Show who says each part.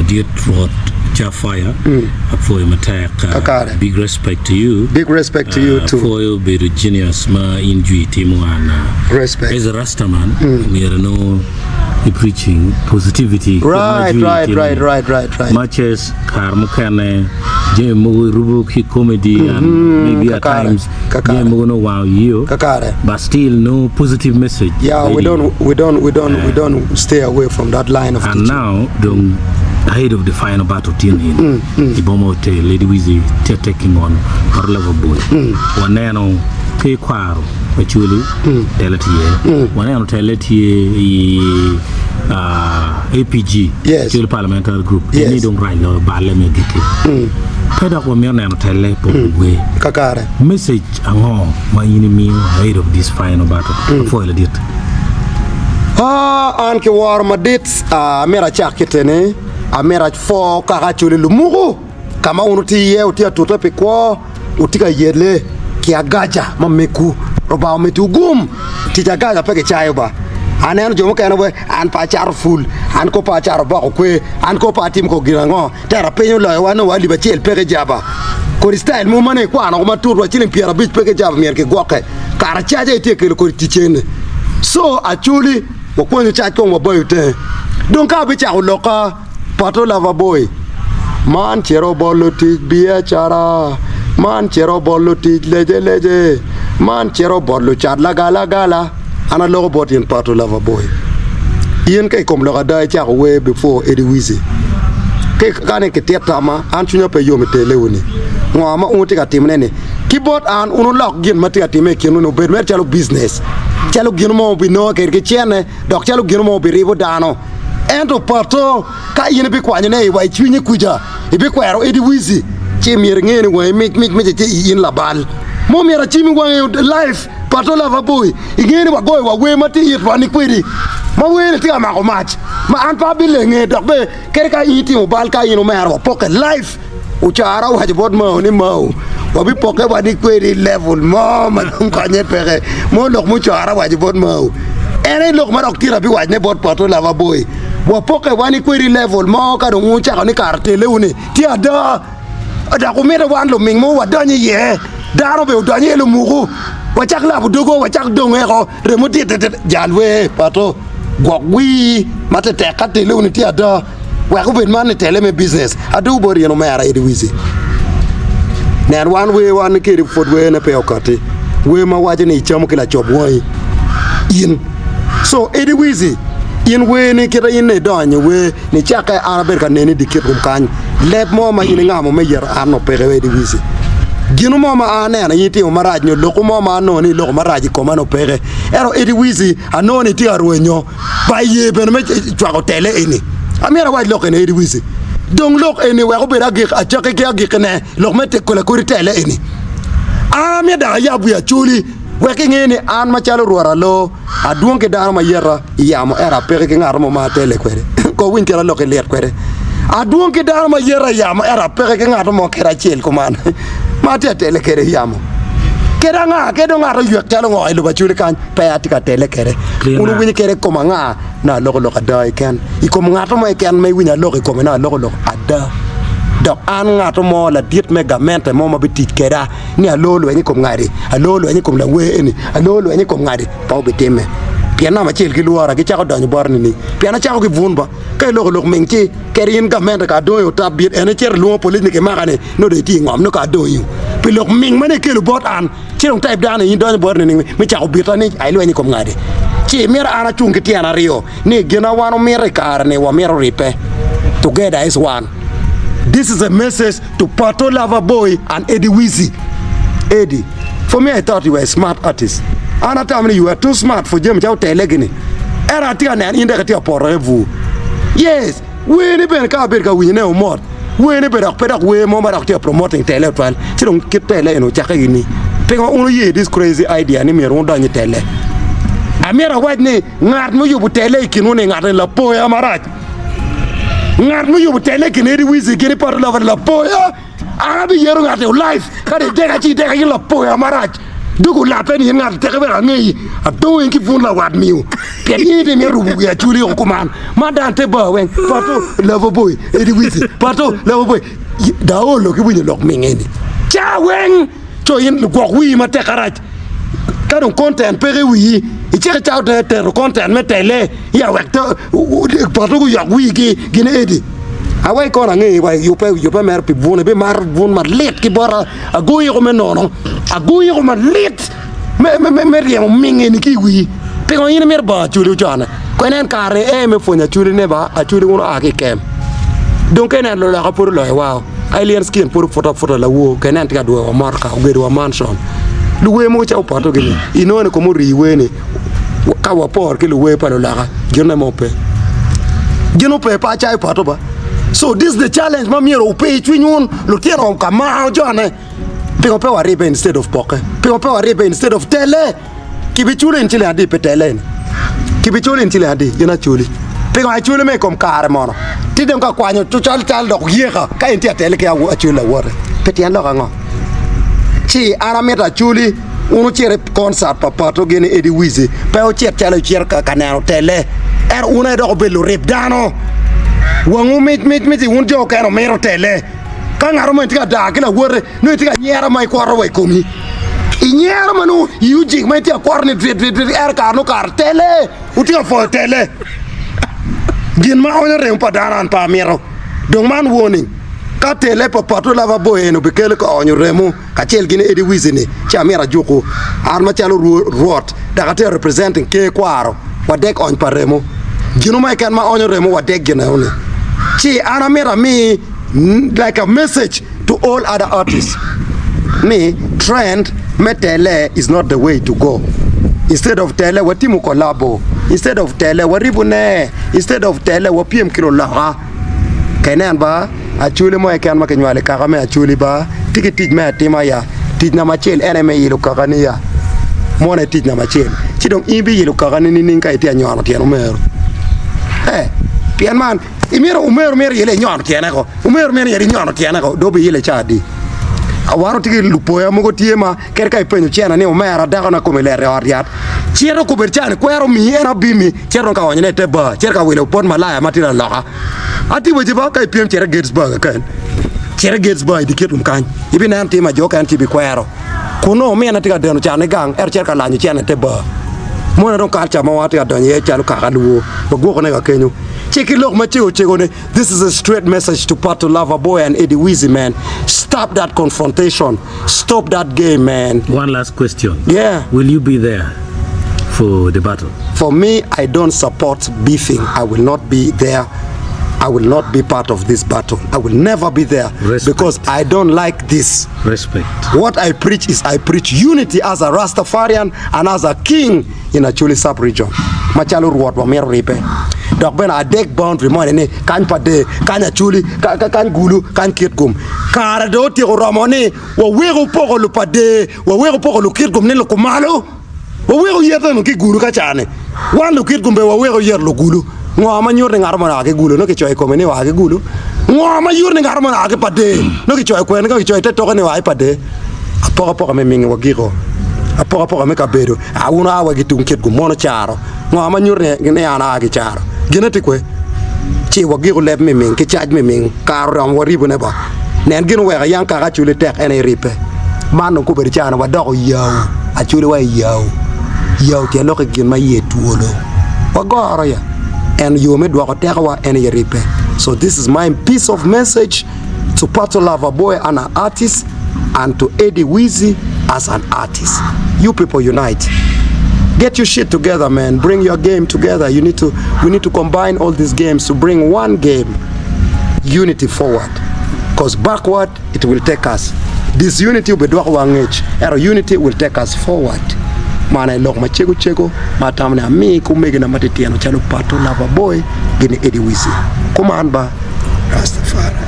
Speaker 1: dear throat Jafire for him attack. Big respect to you.
Speaker 2: Big respect to you too.
Speaker 1: For you be genius ma injury timu and
Speaker 2: respect.
Speaker 1: As a Rastaman, we are no preaching positivity.
Speaker 2: Right.
Speaker 1: Much as Karmukane, Jemu Rubuki comedy and maybe at times Jemu no wow you. But still no positive message.
Speaker 2: Yeah, we don't stay away from that line of teaching.
Speaker 1: And now ahead of the final battle team in Ibomo Lady Wizzy taking on her Loverboy. One ke kwaro actually teleti one tell it APG actually parliamentary group they don't write no baleme gike peda ko me na tell po we
Speaker 2: kakare
Speaker 1: message ango ma yini mi ahead of this final battle for the dit
Speaker 2: anke war madit mera chakitene amera fo kakachuli lumugo kama unuti ye utia tutope kwa utika yele kiagaja mameku roba umetu gum tijagaja peke chayo ba anen jomo kana we an pa char full an ko pa char ba ko kwe an ko pa tim ko girango tera penyo lo wano wali ba chel peke jaba ko style mo mane kwa na ko matur chilin piera bich peke jaba mier ke goke kara chaje te ke ko tichene so actually wo ko ni cha ko wo boy te donc ka bi cha loka Pato Loverboy man chero bolo ti bia chara man chero bolo ti leje man chero bolo chat la gala ana logo bot in Pato Loverboy yen kay kom loga dai cha we before Eddy Wizzy ke kane ke tetama an chunya pe yo mete lewoni ngoma uti ka timne ne keyboard an unu log gin mate ka time kenu no ber mer chalo business chalo gin mo bi no ke chene dok chalo gin mo bi ribo dano ento Pato ka yene bi kwanye ne wa chwinye kuja ibi kwero Eddy Wizzy che mier ngene wa mi che yin la bal mo miera chimi wa life Pato Loverboy ingene wa goy wa we mati yit wa ni kwiri ma we ti ma ko match ma an pa bile nge dok be kere ka yiti mo bal ka yino mer wa pocket life u chara wa jbot ma ni ma wa bi pocket wa ni kwiri level mo ma kwanye pere mo lok mu chara wa jbot ma ene lok ma dok tira bi wa ne bot Pato Loverboy wa poke wani query level mo ka dongu cha ni karte leuni ti ada ko mera wan lo ming mo wa danye ye daro be danye lo mugu wa chak la bu dogo wa chak donge ko remote jalwe Pato gogwi mate te kate leuni ti ada wa ko ben man tele me business adu bori no mera Eddy Wizzy nan wan we wan ke fod we na pe okati we ma waje ni chamo kila chob woi in so Eddy Wizzy in we ni kita in donye we ni chaka araber ka neni dikit kum kan leb mo ma in ngamo me yer ano pere Eddy Wizzy ginu mo ma ane na yiti o maraj no loko mo ma no ni loko maraj ko mano pere ero Eddy Wizzy anoni ti arwenyo ba ye ben me chwa ko tele eni amira wa loko ne Eddy Wizzy donc lok eni wa ko bera gik a chaka ke gik ne lok mete ko la ko tele eni amia da ya bu ya chuli weke ngene an ma chalo ruara lo aduon ke daro ma yera yamo era pere ke ngaro ma tele kwere ko winti la loke let kwere aduon ke daro ma yera yamo era pere ke ngaro mo kera chel ko man ma tele kere yamo kera nga ke do ngaro yek talo ngo ilu ba chuli kan pe atika tele kere unu winyi kere ko nga na loko dai ken iko ngato mo ken me winya loko ko na loko ada dok an ngato mo la diet megamente mo ma bitit kera ni alolo ni kom ngari alolo ni kom la we ni alolo ni kom ngari pa beteme piana ma chel ki luara ki chako donyo borni ni piana chako ki vunba kay lok mengchi kerin gamente ka do yo tabit ene cher luo police ni ke magane no de ti ngom no ka do yo pi lok ming mane ke lu bot an chirong type dana yin donyo borni ni mi chako bitani ai lo ni kom ngari chi mira ana chung ki tiana rio ni gina wano mira kar ne wa mira ripe together is one. This is a message to Pato Loverboy and Eddy Wizzy. Eddy, for me I thought you were a smart artist. And I tell me you were too smart for Jim Chow Telegini. Era tia nan inda tia porevu. Yes, we ni ben ka ber ka we ne umot. We ni bedak pedak we mo ma tia promoting tele twal. Ti don kit tele no chaka ni. Pengo unu ye this crazy idea ni me ronda ni tele. Amira wad ni ngat mo yubu tele kinu ni ngat la poya marat. Ngat mo yubu tele kini Eddy Wizzy kini Pato Lover la poya. Arabi yero ngat life. Kade dega chi dega la poya marat. dugu la pen yin ngat te be ngi a do en ki fun la wat miu pe ni de me rubu ya chuli ko man ma dan te ba wen Pato Loverboy Eddy Wizzy Pato Loverboy da o lo ki bu ni lok mi ngeni cha wen to yin go wi ma te karaj ka don content pe wi i che cha de te content me tele ya wek to Pato ku ya wi ki ne Eddy awai kona ngi wai yupe mer pi bune be mar lit ki bora agoyi ko menono agoyi ko lit me riemo mingi ni ki wi pe ko yin mer ba chuli jana ko nen kare me fonya chuli ne ba a chuli uno ake kem donc enen lo la ka pour lo wow alien skin pour foto la wo kenen tika do marka ogero wa mansion luwe mo cha Pato gini inone ko mo riwe ni ka wa por ki luwe pa lo la ka gina mo pe gino pe pa cha Pato ba. So this is the challenge ma miro pe twinun lo tieno kama jone pingo pe waribe instead of poke pingo pe waribe instead of tele kibichule ntile adi pe tele kibichule ntile adi yana chuli pingo achule me kom kare mono tidem ka kwanyo tu chal dok yeka ka intia tele ke awu achule wore pe tian lo ngo chi ana meta chuli uno chere concert Pato gene Eddy Wizzy pe o chalo ka kanano tele una do belo rep dano wangu mit un jo kano mero tele ka ngaro mo tika da kila wore no tika nyera mai kwaro wai komi i nyera manu yuji mai tika korne ka no kar tele utika fo tele gin ma ona re pa daran pa mero dong man warning ka tele Pato Loverboy no bekele ko onyo remo ka chel gine Eddy Wizzy ni cha mera joko arma chalo ruot da ka te representing ke kwaro wadek on paremo gino mai kan ma onyo remo wadek gina oni chi ana mera me like a message to all other artists me trend metele is not the way to go instead of tele watimu collabo instead of tele waribune instead of tele wapiem kilo la kenen ba achuli mo kan ma kenwale ka me achuli ba tikiti me atima ya tijna machel eneme yilu kakania mona tijna machel chidong imbi yilu kakani ni kai tia nyono tiano mero pian man imero umer yele nyono tiana ko umer yele nyono tiana ko dobe yele chadi awaro tigi lupoya mogo tiema kerka ipenyo chiana ne umera dako na komele re ariat chiero ko berchane kwero mi era bimi chiero ka wonyne te ba chiero ka wele pon malaya matira loka ati weje ba kai piem chiero Gettysburg kan chiero Gettysburg diketum kan ibi na antima joka anti bi kwero kuno me na tiga deno chane gang chiero ka lanyo chiana te ba mona don kalcha mawati adonye chalo kakaluo bagwo ne ka kenyu check it look chego ne this is a straight message to Pato Loverboy and Eddy Wizzy man stop that confrontation stop that game man.
Speaker 1: One last question.
Speaker 2: Yeah,
Speaker 1: will you be there for the battle?
Speaker 2: For me, I don't support beefing. I will not be there. I will not be part of this battle. I will never be there. Respect. Because I don't like this.
Speaker 1: Respect.
Speaker 2: What I preach is I preach unity as a Rastafarian and as a king in a Acholi sub-region. Machalur what wa mer ripe. Dok ben a dek boundary mo ne kan pade kan Acholi kan gulu kan kitgum. Kara do ti romoni wo wego poko lu pade wo wego poko lu kitgum ne lu kumalo. Wo wego yeta no ki gulu ka chane. Wan lu kitgum be wo wego yer lu gulu. Ngoma nyor ne ngarma na ke gulu no ke choy ko mene wa ke gulu ngoma yor ne ngarma na ke pade no ke choy ko ne ke choy te to ne wa pade apoko me mingi wa giro apoko me ka bedo a una wa gitu ket gu mono charo ngoma nyor ne ana ke charo geneti ko ci wa giro leb me mingi ke charge me mingi karo ram wa ribu ne ba nen gino wa yan ka ga chule tek ene ripe man no ko be chana wa do yaw a chule wa yaw te lo ke gin ma yetuolo wa goro ya and you made wakatewa and yeripe. So this is my piece of message to Pato Loverboy and an artist and to Eddy Wizzy as an artist. You people unite. Get your shit together, man. Bring your game together. We need to combine all these games to bring one game, unity forward. Because backward it will take us. This unity will be unity will take us forward. Mana lok ma chego matamna mi kumege na matetiano chalo Pato Loverboy gini Eddy Wizzy kumanba Rastafari.